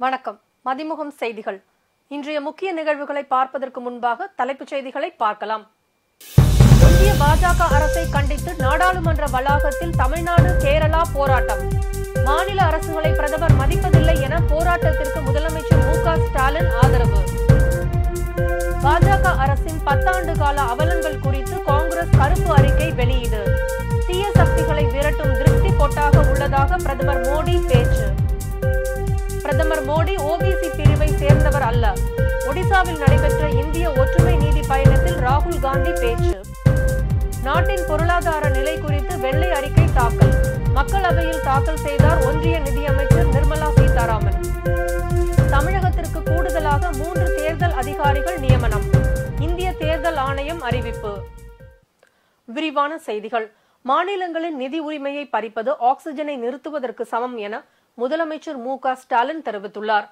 வணக்கம். மதிமுகம் செய்திகள். இன்றைய முக்கிய நிகழ்வுகளை பார்ப்பதற்கு முன்பாக தலைப்புச் செய்திகளை பார்க்கலாம். இந்திய பாஜக அரசை கண்டித்து நாடாளுமன்ற வளாகத்தில் தமிழ்நாடு, கேரளா போராட்டம். மாநில அரசுகளை பிரதமர் மதிப்பதில்லை என போராட்டத்திற்கு முதலமைச்சர் மு.க. ஸ்டாலின் ஆதரவு. பாஜக அரசின் 10 ஆண்டு கால அவலங்கள் குறித்து காங்கிரஸ் கருப்பு அறிக்கை வெளியீடு. தீய சக்திகளை விரட்டும் திருஷ்டி பொட்டாக உள்ளதாக பிரதமர் மோடி பேச்சு. பிரதமர் மோடி ஓபிசி பிரிவை சேர்ந்தவர் அல்ல. ஒடிசாவில் நடைபெற்ற இந்திய ஒற்றுமை நீதி பயணத்தில் ராகுல் காந்தி பேச்சு. நாட்டின் பொருளாதார நிலை குறித்து வெள்ளை அறிக்கை தாக்கல். மக்களவையில் தாக்கல் செய்தார் ஒன்றிய நிதியமைச்சர் நிர்மலா சீதாராமன். தமிழகத்திற்கு கூடுதலாக 3 தேர்தல் அதிகாரிகள் நியமனம். இந்திய தேர்தல் ஆணையம் அறிவிப்பு. விரிவான செய்திகள். மாநிலங்களின் நிதி உரிமையை பறிப்பது ஆக்சிஜனை நிறுத்துவதற்கு சமம் என முதலமைச்சர் மு.க. ஸ்டாலின் தெரிவித்துள்ளார்.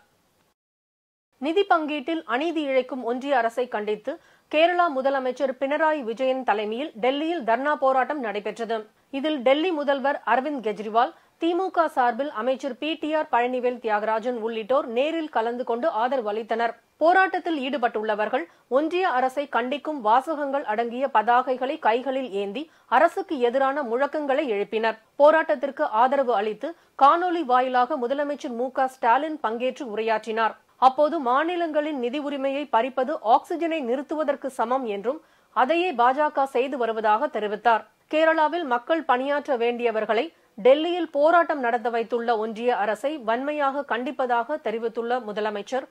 நிதி பங்கீட்டில் அநீதி இழைக்கும் ஒன்றிய அரசை கண்டித்து கேரளா முதலமைச்சர் பினராயி விஜயன் தலைமையில் டெல்லியில் தர்ணா போராட்டம் நடைபெற்றது. இதில் டெல்லி முதல்வர் அரவிந்த் கெஜ்ரிவால், திமுக சார்பில் அமைச்சர் PTR பழனிவேல் தியாகராஜன் உள்ளிட்டோர் நேரில் கலந்து கொண்டு ஆதரவு அளித்தனர். போராட்டத்தில் ஈடுபட்டுள்ளவர்கள் ஒன்றிய அரசை கண்டிக்கும் வாசகங்கள் அடங்கிய பதாகைகளை கைகளில் ஏந்தி அரசுக்கு எதிரான முழக்கங்களை எழுப்பினர். போராட்டத்திற்கு ஆதரவு அளித்து காணொலி வாயிலாக முதலமைச்சர் மு.க. ஸ்டாலின் பங்கேற்று உரையாற்றினார். அப்போது மாநிலங்களின் நிதி உரிமையை பறிப்பது ஆக்சிஜனை நிறுத்துவதற்கு சமம் என்றும் அதையே பாஜக செய்து வருவதாக தெரிவித்தார். கேரளாவில் மக்கள் பணியாற்ற வேண்டியவர்களை டெல்லியில் போராட்டம் நடத்த வைத்துள்ள ஒன்றிய அரசை வன்மையாக கண்டிப்பதாக தெரிவித்துள்ள முதலமைச்சர்,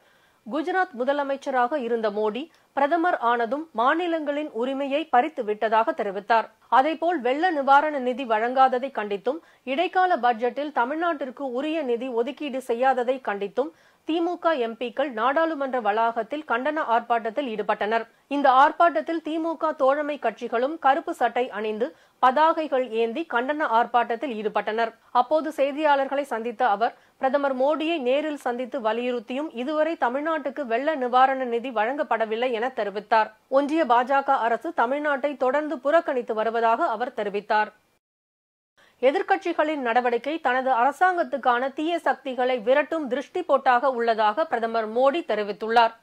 குஜராத் முதலமைச்சராக இருந்த மோடி பிரதமர் ஆனதும் மாநிலங்களின் உரிமையை பறித்து விட்டதாக தெரிவித்தார். அதேபோல் வெள்ள நிவாரண நிதி வழங்காததை கண்டித்தும் இடைக்கால பட்ஜெட்டில் தமிழ்நாட்டிற்கு உரிய நிதி ஒதுக்கீடு செய்யாததை கண்டித்தும் திமுக எம்பிக்கள் நாடாளுமன்ற வளாகத்தில் கண்டன ஆர்ப்பாட்டத்தில் ஈடுபட்டனர். இந்த ஆர்ப்பாட்டத்தில் திமுக தோழமை கட்சிகளும் கருப்பு சட்டை அணிந்து பதாகைகள் ஏந்தி கண்டன ஆர்ப்பாட்டத்தில் ஈடுபட்டனர். அப்போது செய்தியாளர்களை சந்தித்த அவர், பிரதமர் மோடியை நேரில் சந்தித்து வலியுறுத்தியும் இதுவரை தமிழ்நாட்டுக்கு வெள்ள நிவாரண நிதி வழங்கப்படவில்லை என தெரிவித்தார். ஒன்றிய பாஜக அரசு தமிழ்நாட்டை தொடர்ந்து புறக்கணித்து வருவதாக அவர் தெரிவித்தார். எதிர்க்கட்சிகளின் நடவடிக்கை தனது அரசாங்கத்துக்கான தீய சக்திகளை விரட்டும் திருஷ்டி பொட்டாக உள்ளதாக பிரதமர் மோடி தெரிவித்துள்ளார்.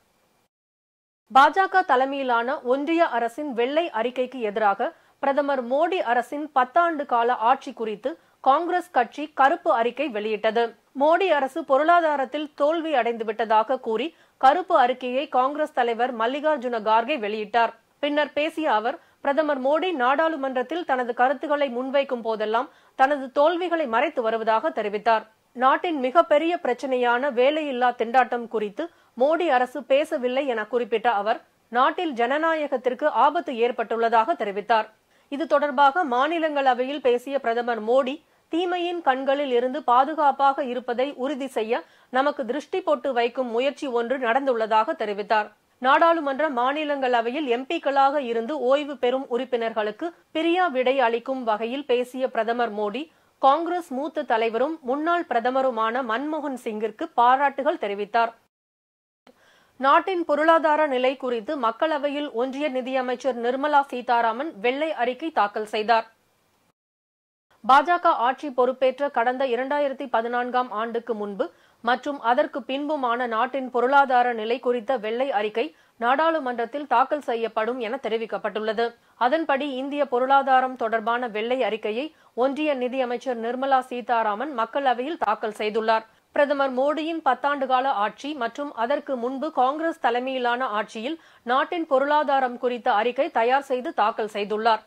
பாஜக தலைமையிலான ஒன்றிய அரசின் வெள்ளை அறிக்கைக்கு எதிராக பிரதமர் மோடி அரசின் 10 ஆண்டு கால ஆட்சி குறித்து காங்கிரஸ் கட்சி கருப்பு அறிக்கை வெளியிட்டது. மோடி அரசு பொருளாதாரத்தில் தோல்வி அடைந்துவிட்டதாக கூறி கருப்பு அறிக்கையை காங்கிரஸ் தலைவர் மல்லிகார்ஜுன கார்கே வெளியிட்டார். பின்னர் பேசிய அவர், பிரதமர் மோடி நாடாளுமன்றத்தில் தனது கருத்துக்களை முன்வைக்கும் போதெல்லாம் தனது தோல்விகளை மறைத்து வருவதாக தெரிவித்தார். நாட்டின் மிகப்பெரிய பிரச்சனையான வேலையில்லா திண்டாட்டம் குறித்து மோடி அரசு பேசவில்லை என குறிப்பிட்ட அவர், நாட்டில் ஜனநாயகத்திற்கு ஆபத்து ஏற்பட்டுள்ளதாக தெரிவித்தார். இது தொடர்பாக மாநிலங்களவையில் பேசிய பிரதமர் மோடி, தீமையின் கண்களில் இருந்து பாதுகாப்பாக இருப்பதை உறுதி செய்ய நமக்கு திருஷ்டி போட்டு வைக்கும் முயற்சி ஒன்று நடந்துள்ளதாக தெரிவித்தார். நாடாளுமன்ற மாநிலங்களவையில் எம்பிக்களாக இருந்து ஓய்வு பெறும் உறுப்பினர்களுக்கு பிரியா விடை அளிக்கும் வகையில் பேசிய பிரதமர் மோடி, காங்கிரஸ் மூத்த தலைவரும் முன்னாள் பிரதமருமான மன்மோகன் சிங்கிற்கு பாராட்டுகள் தெரிவித்தார். நாட்டின் பொருளாதார நிலை குறித்து மக்களவையில் ஒன்றிய நிதியமைச்சர் நிர்மலா சீதாராமன் வெள்ளை அறிக்கை தாக்கல் செய்தார். பாஜக ஆட்சி பொறுப்பேற்ற கடந்த 2014ஆம் ஆண்டுக்கு முன்பு மற்றும் அதற்கு பின்புமான நாட்டின் பொருளாதார நிலை குறித்த வெள்ளை அறிக்கை நாடாளுமன்றத்தில் தாக்கல் செய்யப்படும் என தெரிவிக்கப்பட்டுள்ளது. அதன்படி இந்திய பொருளாதாரம் தொடர்பான வெள்ளை அறிக்கையை ஒன்றிய நிதியமைச்சர் நிர்மலா சீதாராமன் மக்களவையில் தாக்கல் செய்துள்ளார். பிரதமர் மோடியின் 10 ஆண்டு கால ஆட்சி மற்றும் அதற்கு முன்பு காங்கிரஸ் தலைமையிலான ஆட்சியில் நாட்டின் பொருளாதாரம் குறித்த அறிக்கை தயார் செய்து தாக்கல் செய்துள்ளார்.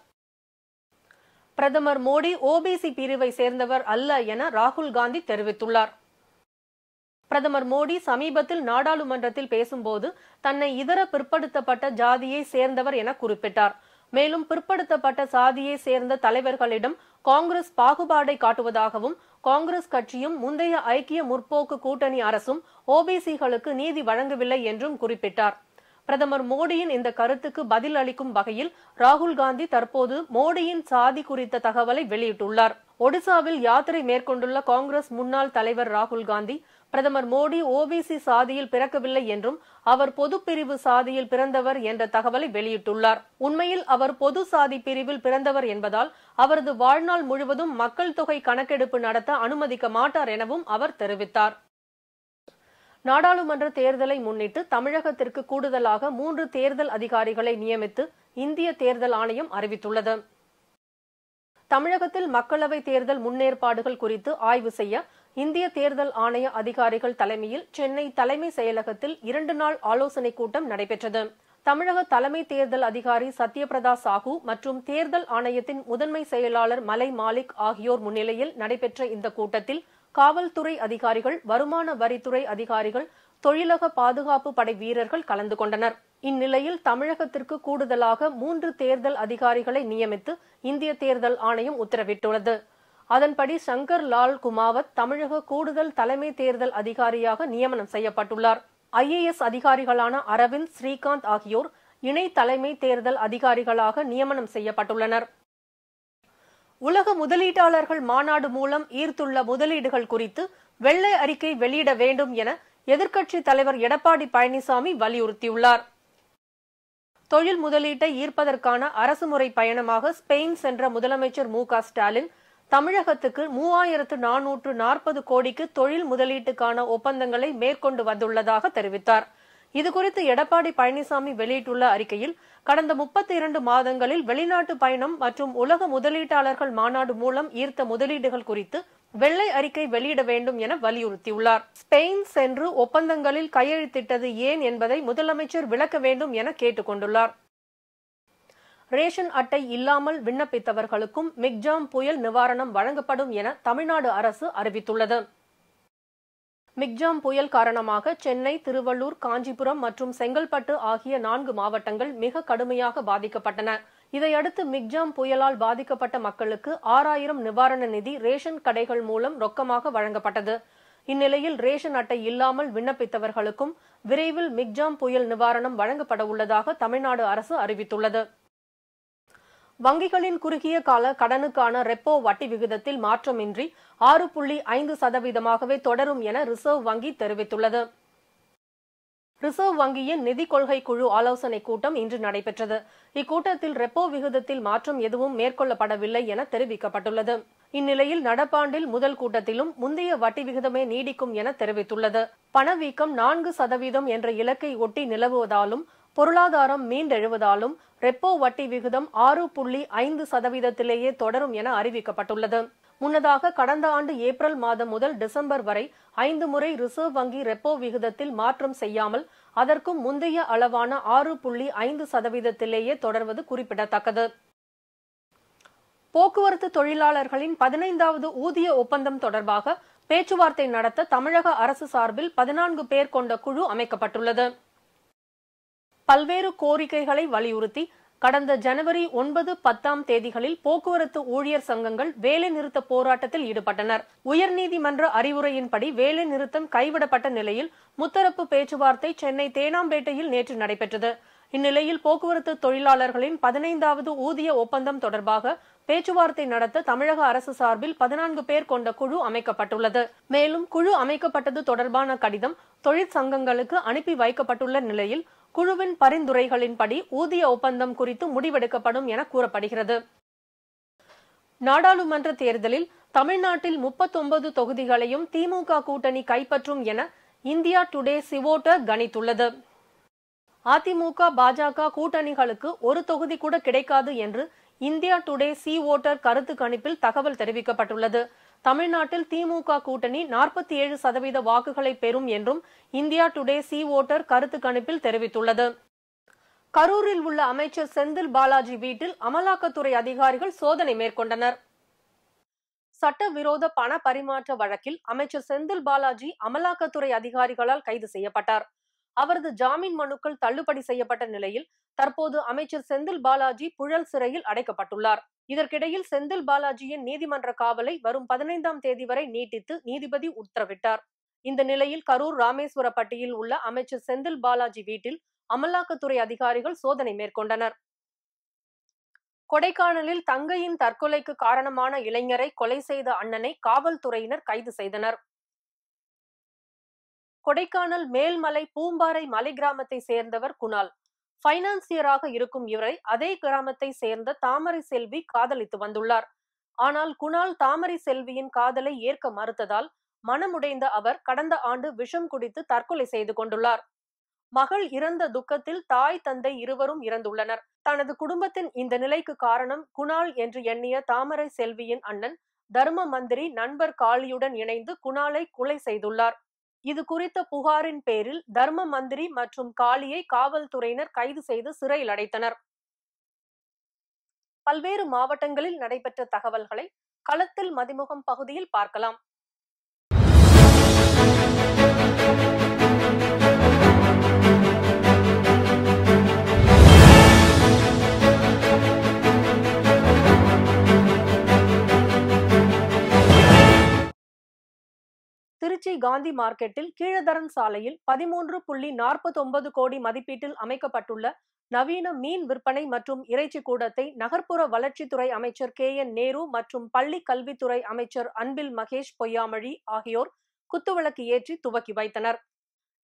பிரதமர் மோடி ஓபிசி பிரிவை சேர்ந்தவர் அல்ல என ராகுல் காந்தி தெரிவித்துள்ளார். பிரதமர் மோடி சமீபத்தில் நாடாளுமன்றத்தில் பேசும்போது தன்னை இதர பிற்படுத்தப்பட்ட ஜாதியை சேர்ந்தவர் என குறிப்பிட்டார். மேலும் பிற்படுத்தப்பட்ட சாதியை சேர்ந்த தலைவர்களிடம் காங்கிரஸ் பாகுபாடை காட்டுவதாகவும் காங்கிரஸ் கட்சியும் முந்தைய ஐக்கிய முற்போக்கு கூட்டணி அரசும் ஓபிசிகளுக்கு நீதி வழங்கவில்லை என்றும் குறிப்பிட்டார். பிரதமர் மோடியின் இந்த கருத்துக்கு பதில் அளிக்கும் வகையில் ராகுல் காந்தி தற்போது மோடியின் சாதி குறித்த தகவலை வெளியிட்டுள்ளார். ஒடிசாவில் யாத்திரை மேற்கொண்டுள்ள காங்கிரஸ் முன்னாள் தலைவர் ராகுல் காந்தி, பிரதமர் மோடி ஓபிசி சாதியில் பிறக்கவில்லை என்றும் அவர் பொது பிரிவு சாதியில் பிறந்தவர் என்ற தகவலை வெளியிட்டுள்ளார். உண்மையில் அவர் பொது சாதி பிரிவில் பிறந்தவர் என்பதால் அவரது வாழ்நாள் முழுவதும் மக்கள் தொகை கணக்கெடுப்பு நடத்த அனுமதிக்க மாட்டார் எனவும் அவர் தெரிவித்தார். நாடாளுமன்ற தேர்தலை முன்னிட்டு தமிழகத்திற்கு கூடுதலாக 3 தேர்தல் அதிகாரிகளை நியமித்து இந்திய தேர்தல் ஆணையம் அறிவித்துள்ளது. தமிழகத்தில் மக்களவை தேர்தல் முன்னேற்பாடுகள் குறித்து ஆய்வு செய்ய இந்திய தேர்தல் ஆணைய அதிகாரிகள் தலைமையில் சென்னை தலைமை செயலகத்தில் 2 நாள் ஆலோசனைக் கூட்டம் நடைபெற்றது. தமிழக தலைமை தேர்தல் அதிகாரி சத்யபிரதா சாஹூ மற்றும் தேர்தல் ஆணையத்தின் முதன்மை செயலாளர் மலை மாலிக் ஆகியோர் முன்னிலையில் நடைபெற்ற இந்த கூட்டத்தில் காவல்துறை அதிகாரிகள், வருமான வரித்துறை அதிகாரிகள், தொழிலக பாதுகாப்பு படை வீரர்கள் கலந்து கொண்டனர். இந்நிலையில் தமிழகத்திற்கு கூடுதலாக 3 தேர்தல் அதிகாரிகளை நியமித்து இந்திய தேர்தல் ஆணையம் உத்தரவிட்டுள்ளது. அதன்படி சங்கர் லால் குமாவத் தமிழக கூடுதல் தலைமை தேர்தல் அதிகாரியாக நியமனம் செய்யப்பட்டுள்ளார். IAS அதிகாரிகளான அரவிந்த், ஸ்ரீகாந்த் ஆகியோர் இணை தலைமை தேர்தல் அதிகாரிகளாக நியமனம் செய்யப்பட்டுள்ளனர். உலக முதலீட்டாளர்கள் மாநாடு மூலம் ஈர்த்துள்ள முதலீடுகள் குறித்து வெள்ளை அறிக்கை வெளியிட வேண்டும் என எதிர்க்கட்சித் தலைவர் எடப்பாடி பழனிசாமி வலியுறுத்தியுள்ளார். தொழில் முதலீட்டை ஈர்ப்பதற்கான அரசுமுறை பயணமாக ஸ்பெயின் சென்ற முதலமைச்சர் மு.க.ஸ்டாலின் தமிழகத்துக்கு 3440 கோடிக்கு தொழில் முதலீட்டுக்கான ஒப்பந்தங்களை மேற்கொண்டு வந்துள்ளதாக தெரிவித்தார். இதுகுறித்து எடப்பாடி பழனிசாமி வெளியிட்டுள்ள அறிக்கையில், கடந்த 32 மாதங்களில் வெளிநாட்டு பயணம் மற்றும் உலக முதலீட்டாளர்கள் மாநாடு மூலம் ஈர்த்த முதலீடுகள் குறித்து வெள்ளை அறிக்கை வெளியிட வேண்டும் என வலியுறுத்தியுள்ளார். ஸ்பெயின் சென்று ஒப்பந்தங்களில் கையெழுத்திட்டது ஏன் என்பதை முதலமைச்சர் விளக்க வேண்டும் என கேட்டுக் கொண்டுள்ளார். ரேஷன் அட்டை இல்லாமல் விண்ணப்பித்தவர்களுக்கும் மிக்ஜாம் புயல் நிவாரணம் வழங்கப்படும் என தமிழ்நாடு அரசு அறிவித்துள்ளது. மிக்ஜாம் புயல் காரணமாக சென்னை, திருவள்ளூர், காஞ்சிபுரம் மற்றும் செங்கல்பட்டு ஆகிய 4 மாவட்டங்கள் மிக கடுமையாக பாதிக்கப்பட்டன. இதையடுத்து மிக்ஜாம் புயலால் பாதிக்கப்பட்ட மக்களுக்கு 6000 நிவாரண நிதி ரேஷன் கடைகள் மூலம் ரொக்கமாக வழங்கப்பட்டது. இந்நிலையில் ரேஷன் அட்டை இல்லாமல் விண்ணப்பித்தவர்களுக்கும் விரைவில் மிக்ஜாம் புயல் நிவாரணம் வழங்கப்பட உள்ளதாக தமிழ்நாடு அரசு அறிவித்துள்ளது. வங்கிகளின் குறுகிய கால கடனுக்கான ரெப்போ வட்டி விகிதத்தில் மாற்றமின்றி 6.5% தொடரும் என ரிசர்வ் வங்கி தெரிவித்துள்ளது. ரிசர்வ் வங்கியின் நிதி கொள்கை குழு ஆலோசனைக் கூட்டம் இன்று நடைபெற்றது. இக்கூட்டத்தில் ரெப்போ விகிதத்தில் மாற்றம் எதுவும் மேற்கொள்ளப்படவில்லை என தெரிவிக்கப்பட்டுள்ளது. இந்நிலையில் நடப்பாண்டில் முதல் கூட்டத்திலும் முந்தைய வட்டி விகிதமே நீடிக்கும் என தெரிவித்துள்ளது. பணவீக்கம் 4% என்ற இலக்கை ஒட்டி நிலவுவதாலும் பொருளாதாரம் மீண்டெழுவதாலும் ரெப்போ வட்டி விகிதம் 6.5%லேயே தொடரும் என அறிவிக்கப்பட்டுள்ளது. முன்னதாக கடந்த ஆண்டு ஏப்ரல் மாதம் முதல் டிசம்பர் வரை 5 முறை ரிசர்வ் வங்கி ரெப்போ விகிதத்தில் மாற்றம் செய்யாமல் அதற்கும் முந்தைய அளவான 6.5%லேயே தொடர்வது குறிப்பிடத்தக்கது. போக்குவரத்து தொழிலாளர்களின் 15வது ஊதிய ஒப்பந்தம் தொடர்பாக பேச்சுவார்த்தை நடத்த தமிழக அரசு சார்பில் 14 பேர் கொண்ட குழு அமைக்கப்பட்டுள்ளது. பல்வேறு கோரிக்கைகளை வலியுறுத்தி கடந்த ஜனவரி 9, 10 தேதிகளில் போக்குவரத்து ஊழியர் சங்கங்கள் வேலைநிறுத்த போராட்டத்தில் ஈடுபட்டனர். உயர்நீதிமன்ற அறிவுரையின்படி வேலைநிறுத்தம் கைவிடப்பட்ட நிலையில் முத்தரப்பு பேச்சுவார்த்தை சென்னை தேனாம்பேட்டையில் நேற்று நடைபெற்றது. இந்நிலையில் போக்குவரத்து தொழிலாளர்களின் 15வது ஊதிய ஒப்பந்தம் தொடர்பாக பேச்சுவார்த்தை நடத்த தமிழக அரசு சார்பில் 14 பேர் கொண்ட குழு அமைக்கப்பட்டுள்ளது. மேலும் குழு அமைக்கப்பட்டது தொடர்பான கடிதம் தொழிற்சங்கங்களுக்கு அனுப்பி வைக்கப்பட்டுள்ள நிலையில் குழுவின் பரிந்துரைகளின்படி ஊதிய ஒப்பந்தம் குறித்து முடிவெடுக்கப்படும் என கூறப்படுகிறது. நாடாளுமன்ற தேர்தலில் தமிழ்நாட்டில் 39 தொகுதிகளையும் திமுக கூட்டணி கைப்பற்றும் என இந்தியா டுடே சிவோட்டர் கணித்துள்ளது. அதிமுக, பாஜக கூட்டணிகளுக்கு ஒரு தொகுதி கூட கிடைக்காது என்று இந்தியா டுடே சிவோட்டர் கருத்து கணிப்பில் தகவல் தெரிவிக்கப்பட்டுள்ளது. தமிழ்நாட்டில் திமுக கூட்டணி 47% வாக்குகளை பெறும் என்றும் இந்தியா டுடே சிவோட்டர் கருத்து கணிப்பில் தெரிவித்துள்ளது. கரூரில் உள்ள அமைச்சர் செந்தில் பாலாஜி வீட்டில் அமலாக்கத்துறை அதிகாரிகள் சோதனை மேற்கொண்டனர். சட்டவிரோத பண பரிமாற்ற வழக்கில் அமைச்சர் செந்தில் பாலாஜி அமலாக்கத்துறை அதிகாரிகளால் கைது செய்யப்பட்டார். அவரது ஜாமீன் மனுக்கள் தள்ளுபடி செய்யப்பட்ட நிலையில் தற்போது அமைச்சர் செந்தில் பாலாஜி புழல் சிறையில் அடைக்கப்பட்டுள்ளார். இதற்கிடையில் செந்தில் பாலாஜியின் நீதிமன்ற காவலை வரும் 15ஆம் தேதி வரை நீட்டித்து நீதிபதி உத்தரவிட்டார். இந்த நிலையில் கரூர் ராமேஸ்வரப்பட்டியில் உள்ள அமைச்சர் செந்தில் பாலாஜி வீட்டில் அமலாக்கத்துறை அதிகாரிகள் சோதனை மேற்கொண்டனர். கொடைக்கானலில் தங்கையின் தற்கொலைக்கு காரணமான இளைஞரை கொலை செய்த அண்ணனை காவல்துறையினர் கைது செய்தனர். கொடைக்கானல் மேல்மலை பூம்பாறை மலை கிராமத்தை சேர்ந்தவர் குணால். பைனான்சியராக இருக்கும் இவரை அதே கிராமத்தை சேர்ந்த தாமரை செல்வி காதலித்து வந்துள்ளார். ஆனால் குணால் தாமரை செல்வியின் காதலை ஏற்க மறுத்ததால் மனமுடைந்த அவர் கடந்த ஆண்டு விஷம் குடித்து தற்கொலை செய்து கொண்டுள்ளார். மகள் இறந்த துக்கத்தில் தாய் தந்தை இருவரும் இறந்துள்ளனர். தனது குடும்பத்தின் இந்த நிலைக்கு காரணம் குணால் என்று எண்ணிய தாமரை செல்வியின் அண்ணன் தர்ம மந்திரி நண்பர் காளியுடன் இணைந்து குணாலை கொலை செய்துள்ளார். இது குறித்த புகாரின் பேரில் தர்ம மந்திரி மற்றும் காளியை காவல்துறையினர் கைது செய்து சிறையில் அடைத்தனர். பல்வேறு மாவட்டங்களில் நடைபெற்ற தகவல்களை களத்தில் மதிமுகம் பகுதியில் பார்க்கலாம். திருச்சி காந்தி மார்க்கெட்டில் கீழதரன் சாலையில் 13.49 கோடி மதிப்பீட்டில் அமைக்கப்பட்டுள்ள நவீன மீன் விற்பனை மற்றும் இறைச்சி கூடத்தை நகர்ப்புற வளர்ச்சித்துறை அமைச்சர் KN நேரு மற்றும் பள்ளி கல்வித்துறை அமைச்சர் அன்பில் மகேஷ் பொய்யாமொழி ஆகியோர் குத்துவிளக்கு ஏற்றி துவக்கி வைத்தனர்.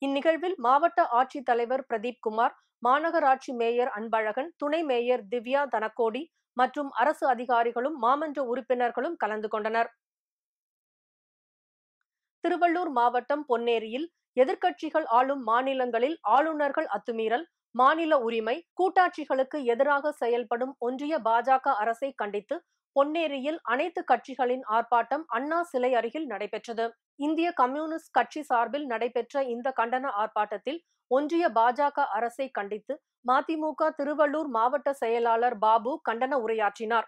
இந்நிகழ்வில் மாவட்ட ஆட்சித்தலைவர் பிரதீப் குமார், மாநகராட்சி மேயர் அன்பழகன், துணை மேயர் திவ்யா தனக்கோடி மற்றும் அரசு அதிகாரிகளும் மாமன்ற உறுப்பினர்களும் கலந்து கொண்டனர். திருவள்ளூர் மாவட்டம் பொன்னேரியில் எதிர்க்கட்சிகள் ஆளும் மாநிலங்களில் ஆளுநர்கள் அத்துமீறல், மாநில உரிமை, கூட்டாட்சிகளுக்கு எதிராக செயல்படும் ஒன்றிய பாஜக அரசை கண்டித்து பொன்னேரியில் அனைத்து கட்சிகளின் ஆர்ப்பாட்டம் அண்ணா சிலை அருகில் நடைபெற்றது. இந்திய கம்யூனிஸ்ட் கட்சி சார்பில் நடைபெற்ற இந்த கண்டன ஆர்ப்பாட்டத்தில் ஒன்றிய பாஜக அரசை கண்டித்து மதிமுக திருவள்ளூர் மாவட்ட செயலாளர் பாபு கண்டன உரையாற்றினார்.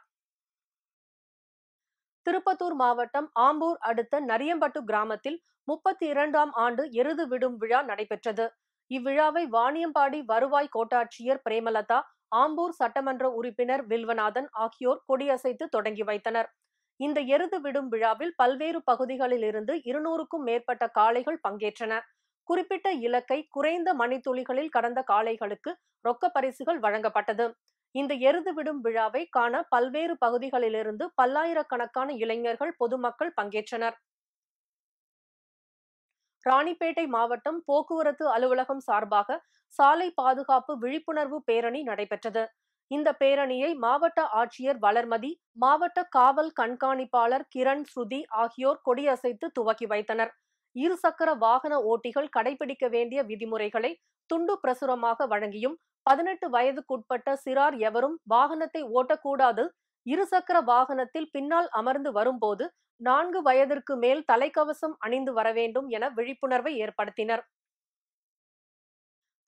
திருப்பத்தூர் மாவட்டம் ஆம்பூர் அடுத்த நரியம்பட்டு கிராமத்தில் 32ஆம் ஆண்டு எருது விடும் விழா நடைபெற்றது. இவ்விழாவை வாணியம்பாடி வருவாய் கோட்டாட்சியர் பிரேமலதா, ஆம்பூர் சட்டமன்ற உறுப்பினர் வில்வநாதன் ஆகியோர் கொடியசைத்து தொடங்கி வைத்தனர். இந்த எருது விடும் விழாவில் பல்வேறு பகுதிகளில் இருந்து 200க்கும் மேற்பட்ட காளைகள் பங்கேற்றன. குறிப்பிட்ட இலக்கை குறைந்த மணித்துளிகளில் கடந்த காளைகளுக்கு ரொக்க பரிசுகள் வழங்கப்பட்டது. இந்த எருது விடும் விழாவை காண பல்வேறு பகுதிகளிலிருந்து பல்லாயிரக்கணக்கான இளைஞர்கள், பொதுமக்கள் பங்கேற்றனர். ராணிப்பேட்டை மாவட்டம் போக்குவரத்து அலுவலகம் சார்பாக சாலை பாதுகாப்பு விழிப்புணர்வு பேரணி நடைபெற்றது. இந்த பேரணியை மாவட்ட ஆட்சியர் வளர்மதி, மாவட்ட காவல் கண்காணிப்பாளர் கிரண் ஸ்ருதி ஆகியோர் கொடியசைத்து துவக்கி வைத்தனர். இருசக்கர வாகன ஓட்டிகள் கடைபிடிக்க வேண்டிய விதிமுறைகளை துண்டு பிரசுரமாக வழங்கியும் 18 வயதுக்குட்பட்ட சிறார் எவரும் வாகனத்தை ஓட்டக்கூடாது, இருசக்கர வாகனத்தில் பின்னால் அமர்ந்து வரும்போது 4 வயதிற்கு மேல் தலைக்கவசம் அணிந்து வர வேண்டும் என விழிப்புணர்வை ஏற்படுத்தினர்.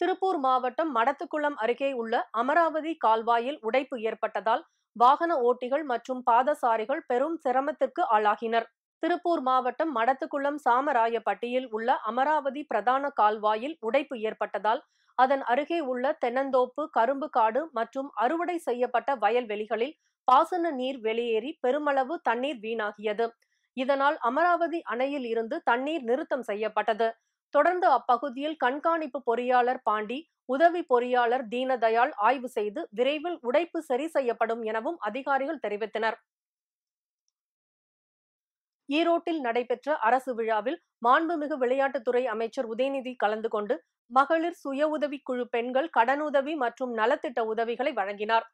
திருப்பூர் மாவட்டம் மடத்துக்குளம் அருகே உள்ள அமராவதி கால்வாயில் உடைப்பு ஏற்பட்டதால் வாகன ஓட்டிகள் மற்றும் பாதசாரிகள் பெரும் சிரமத்திற்கு ஆளாகினர். திருப்பூர் மாவட்டம் மடத்துக்குளம் சாமராயப்பட்டியில் உள்ள அமராவதி பிரதான கால்வாயில் உடைப்பு ஏற்பட்டதால் அதன் அருகே உள்ள தென்னந்தோப்பு, கரும்பு காடு மற்றும் அறுவடை செய்யப்பட்ட வயல்வெளிகளில் பாசன நீர் வெளியேறி பெருமளவு தண்ணீர் வீணாகியது. இதனால் அமராவதி அணையில் இருந்து தண்ணீர் நிறுத்தம் செய்யப்பட்டது. தொடர்ந்து அப்பகுதியில் கண்காணிப்பு பொறியாளர் பாண்டி, உதவி பொறியாளர் தீனதயாள் ஆய்வு செய்து விரைவில் உடைப்பு சரி செய்யப்படும் எனவும் அதிகாரிகள் தெரிவித்தனர். ஈரோட்டில் நடைபெற்ற அரசு விழாவில் மாண்புமிகு விளையாட்டுத்துறை அமைச்சர் உதயநிதி கலந்து கொண்டு மகளிர் சுய உதவிக்குழு பெண்கள் கடனுதவி மற்றும் நலத்திட்ட உதவிகளை வழங்கினார்.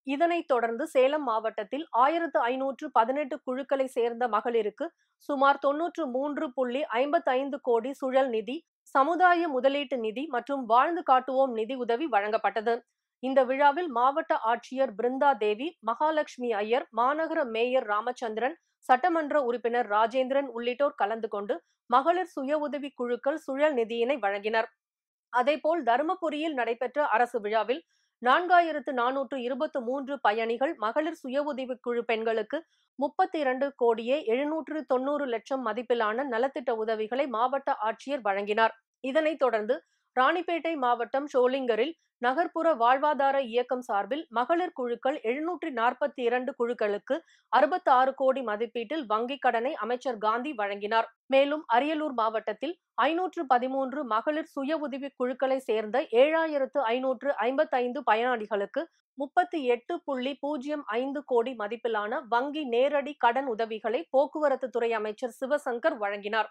இதனைத் தொடர்ந்து சேலம் மாவட்டத்தில் 1518 குழுக்களை சேர்ந்த மகளிருக்கு சுமார் 93.55 கோடி சுழல் நிதி, சமுதாய முதலீட்டு நிதி மற்றும் வாழ்ந்து காட்டுவோம் நிதி உதவி வழங்கப்பட்டது. இந்த விழாவில் மாவட்ட ஆட்சியர் பிருந்தா தேவி, மகாலட்சுமி ஐயர், மாநகர மேயர் ராமச்சந்திரன், சட்டமன்ற உறுப்பினர் ராஜேந்திரன் உள்ளிட்டோர் கலந்து கொண்டு மகளிர் சுய உதவி குழுக்கள் சுழல் நிதியினை வழங்கினர். அதேபோல் தருமபுரியில் நடைபெற்ற அரசு விழாவில் 4423 பயணிகள் மகளிர் சுய உதவிக்குழு பெண்களுக்கு 32,790,00,000 மதிப்பிலான நலத்திட்ட உதவிகளை மாவட்ட ஆட்சியர் வழங்கினார். இதனைத் தொடர்ந்து ராணிப்பேட்டை மாவட்டம் ஷோலிங்கரில் நகர்ப்புற வாழ்வாதார இயக்கம் சார்பில் மகளிர் குழுக்கள் 742 குழுக்களுக்கு 66 கோடி மதிப்பீட்டில் வங்கிக் கடனை அமைச்சர் காந்தி வழங்கினார். மேலும் அரியலூர் மாவட்டத்தில் 513 மகளிர் சுய உதவி குழுக்களை சேர்ந்த 7555 பயனாளிகளுக்கு 38.05 கோடி மதிப்பிலான வங்கி நேரடி கடன் உதவிகளை போக்குவரத்து துறை அமைச்சர் சிவசங்கர் வழங்கினார்.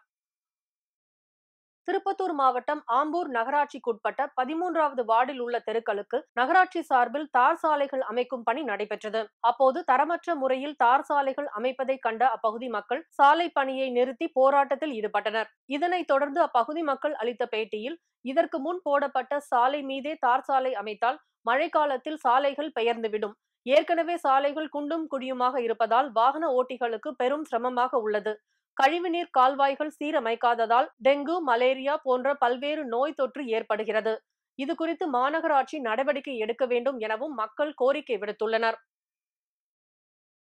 திருப்பத்தூர் மாவட்டம் ஆம்பூர் நகராட்சிக்குட்பட்ட 13வது வார்டில் உள்ள தெருக்களுக்கு நகராட்சி சார்பில் தார் சாலைகள் அமைக்கும் பணி நடைபெற்றது. அப்போது தரமற்ற முறையில் தார் சாலைகள் அமைப்பதை கண்ட அப்பகுதி மக்கள் சாலை பணியை நிறுத்தி போராட்டத்தில் ஈடுபட்டனர். இதனைத் தொடர்ந்து அப்பகுதி மக்கள் அளித்த பேட்டியில், இதற்கு முன் போடப்பட்ட சாலை மீதே தார் சாலை அமைத்தால் மழைக்காலத்தில் சாலைகள் பெயர்ந்துவிடும். ஏற்கனவே சாலைகள் குண்டும் குழியுமாக இருப்பதால் வாகன ஓட்டிகளுக்கு பெரும் சிரமமாக உள்ளது. கழிவுநீர் கால்வாய்கள் சீரமைக்காததால் டெங்கு, மலேரியா போன்ற பல்வேறு நோய் தொற்று ஏற்படுகிறது. இது குறித்து மாநகராட்சி நடவடிக்கை எடுக்க வேண்டும் எனவும் மக்கள் கோரிக்கை விடுத்துள்ளனர்.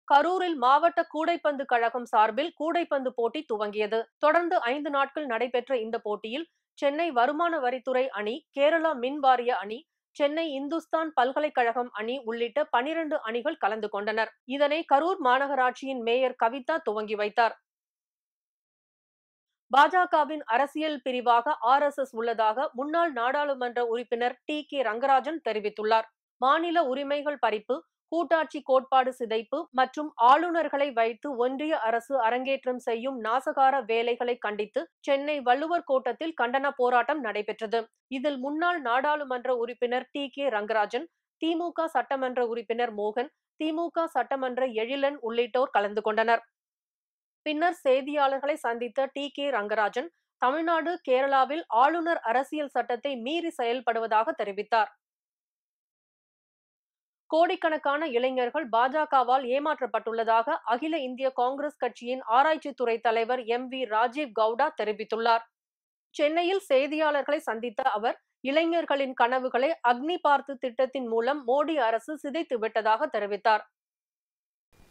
கரூரில் மாவட்ட கூடைப்பந்து கழகம் சார்பில் கூடைப்பந்து போட்டி துவங்கியது. தொடர்ந்து 5 நாட்கள் நடைபெற்ற இந்த போட்டியில் சென்னை வருமான வரித்துறை அணி, கேரளா மின் வாரிய அணி, சென்னை இந்துஸ்தான் பல்கலைக்கழகம் அணி உள்ளிட்ட 12 அணிகள் கலந்து கொண்டனர். இதனை கரூர் மாநகராட்சியின் மேயர் கவிதா துவங்கி வைத்தார். பாஜகவின் அரசியல் பிரிவாக RSS உள்ளதாக முன்னாள் நாடாளுமன்ற உறுப்பினர் TK ரங்கராஜன் தெரிவித்துள்ளார். மாநில உரிமைகள் பறிப்பு, கூட்டாட்சி கோட்பாடு சிதைப்பு மற்றும் ஆளுநர்களை வைத்து ஒன்றிய அரசு அரங்கேற்றம் செய்யும் நாசகார வேலைகளை கண்டித்து சென்னை வள்ளுவர் கோட்டத்தில் கண்டன போராட்டம் நடைபெற்றது. இதில் முன்னாள் நாடாளுமன்ற உறுப்பினர் TK ரங்கராஜன், திமுக சட்டமன்ற உறுப்பினர் மோகன், திமுக சட்டமன்ற எழிலன் உள்ளிட்டோர் கலந்து கொண்டனர். பின்னர் செய்தியாளர்களை சந்தித்த TK ரங்கராஜன், தமிழ்நாடு, கேரளாவில் ஆளுநர் அரசியல் சட்டத்தை மீறி செயல்படுவதாக தெரிவித்தார். கோடிக்கணக்கான இளைஞர்கள் பாஜகவால் ஏமாற்றப்பட்டுள்ளதாக அகில இந்திய காங்கிரஸ் கட்சியின் ஆராய்ச்சித்துறை தலைவர் MV ராஜீவ் கவுடா தெரிவித்துள்ளார். சென்னையில் செய்தியாளர்களை சந்தித்த அவர், இளைஞர்களின் கனவுகளை அக்னி பார்த்து திட்டத்தின் மூலம் மோடி அரசு சிதைத்து விட்டதாக தெரிவித்தார்.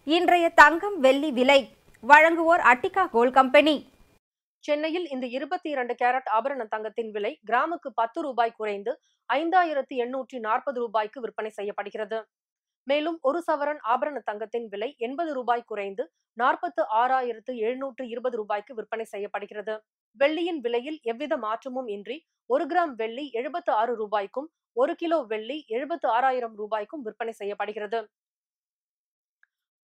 இன்றைய தங்கம் வெள்ளி விலை வழங்குவோர் அட்டிகா கோல்ட் கம்பெனி. சென்னையில் இந்த 22 கேரட் ஆபரண தங்கத்தின் விலை கிராமுக்கு 10 ரூபாய் குறைந்து 5840 ரூபாய்க்கு விற்பனை செய்யப்படுகிறது. மேலும் ஒரு சவரன் ஆபரண தங்கத்தின் விலை 80 ரூபாய் குறைந்து 46,720 ரூபாய்க்கு விற்பனை செய்யப்படுகிறது. வெள்ளியின் விலையில் எவ்வித மாற்றமும் இன்றி 1 கிராம் வெள்ளி 76 ரூபாய்க்கும் 1 கிலோ வெள்ளி 76,000 ரூபாய்க்கும் விற்பனை செய்யப்படுகிறது.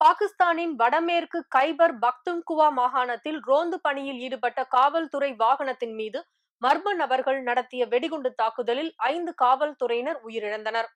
பாகிஸ்தானின் வடமேற்கு கைபர் பக்துன்குவா மாகாணத்தில் ரோந்து பணியில் ஈடுபட்ட காவல்துறை வாகனத்தின் மீது மர்ம நபர்கள் நடத்திய வெடிகுண்டு தாக்குதலில் 5 காவல்துறையினர் உயிரிழந்தனர்.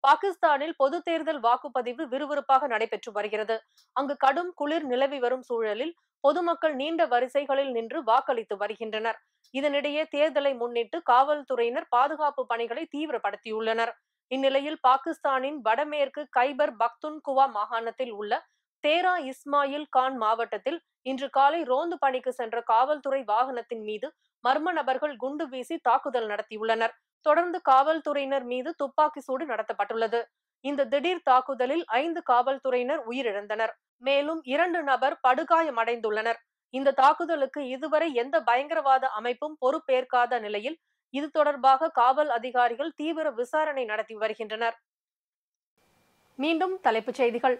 பாகிஸ்தானில் பொது தேர்தல் வாக்குப்பதிவு விறுவிறுப்பாக நடைபெற்று வருகிறது. அங்கு கடும் குளிர் நிலவி வரும் சூழலில் பொதுமக்கள் நீண்ட வரிசைகளில் நின்று வாக்களித்து வருகின்றனர். இதனிடையே தேர்தலை முன்னிட்டு காவல்துறையினர் பாதுகாப்பு பணிகளை தீவிரப்படுத்தியுள்ளனர். இந்நிலையில் பாகிஸ்தானின் வடமேற்கு கைபர் பக்துன்குவா மாகாணத்தில் உள்ள தேரா இஸ்மாயில் கான் மாவட்டத்தில் இன்று காலை ரோந்து பணிக்கு சென்ற காவல்துறை வாகனத்தின் மீது மர்ம நபர்கள் குண்டு வீசி தாக்குதல் நடத்தியுள்ளனர். தொடர்ந்து காவல்துறையினர் மீது துப்பாக்கி சூடு நடத்தப்பட்டுள்ளது. இந்த திடீர் தாக்குதலில் 5 காவல்துறையினர் உயிரிழந்தனர். மேலும் 2 நபர் படுகாயமடைந்துள்ளனர். இந்த தாக்குதலுக்கு இதுவரை எந்த பயங்கரவாத அமைப்பும் பொறுப்பேற்காத நிலையில் இது தொடர்பாக காவல் அதிகாரிகள் தீவிர விசாரணை நடத்தி வருகின்றனர். மீண்டும் தலைப்புச் செய்திகள்.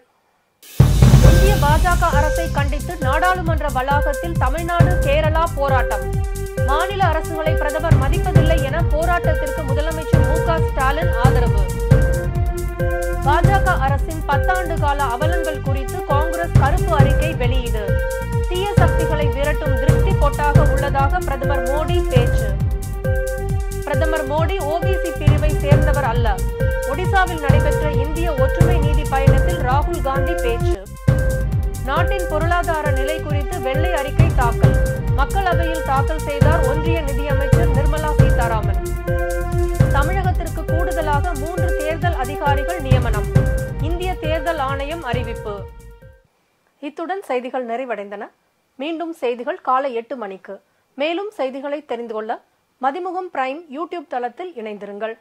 இந்திய பாஜக அரசை கண்டித்து நாடாளுமன்ற வளாகத்தில் தமிழ்நாடு, கேரளா போராட்டம். மாநில அரசுகளை பிரதமர் மதிப்பதில்லை என போராட்டத்திற்கு முதலமைச்சர் மு.க. ஸ்டாலின் ஆதரவு. பாஜக அரசின் 10 ஆண்டு கால அவலங்கள் குறித்து காங்கிரஸ் கருப்பு அறிக்கை வெளியீடு. தீய சக்திகளை விரட்டும் திருஷ்டி பொட்டாக உள்ளதாக பிரதமர் மோடி பேச்சு. பிரதமர் மோடி OBC பிரிவை சேர்ந்தவர் அல்ல. ஒடிசாவில் நடைபெற்ற இந்திய ஒற்றுமை நீதி பயணத்தில் ராகுல் காந்தி பேச்சு. நாட்டின் பொருளாதார நிலை குறித்து வெள்ளை அறிக்கை தாக்கல். மக்களவையில் தாக்கல் செய்தார் ஒன்றிய நிதியமைச்சர் நிர்மலா சீதாராமன். தமிழகத்திற்கு கூடுதலாக 3 தேர்தல் அதிகாரிகள் நியமனம். இந்திய தேர்தல் ஆணையம் அறிவிப்பு. இத்துடன் செய்திகள் நிறைவடைந்தன. மீண்டும் செய்திகள் காலை 8 மணிக்கு. மேலும் செய்திகளை தெரிந்து கொள்ள மதிமுகம் பிரைம் யூடியூப் தளத்தில் இணைந்திருங்கள்.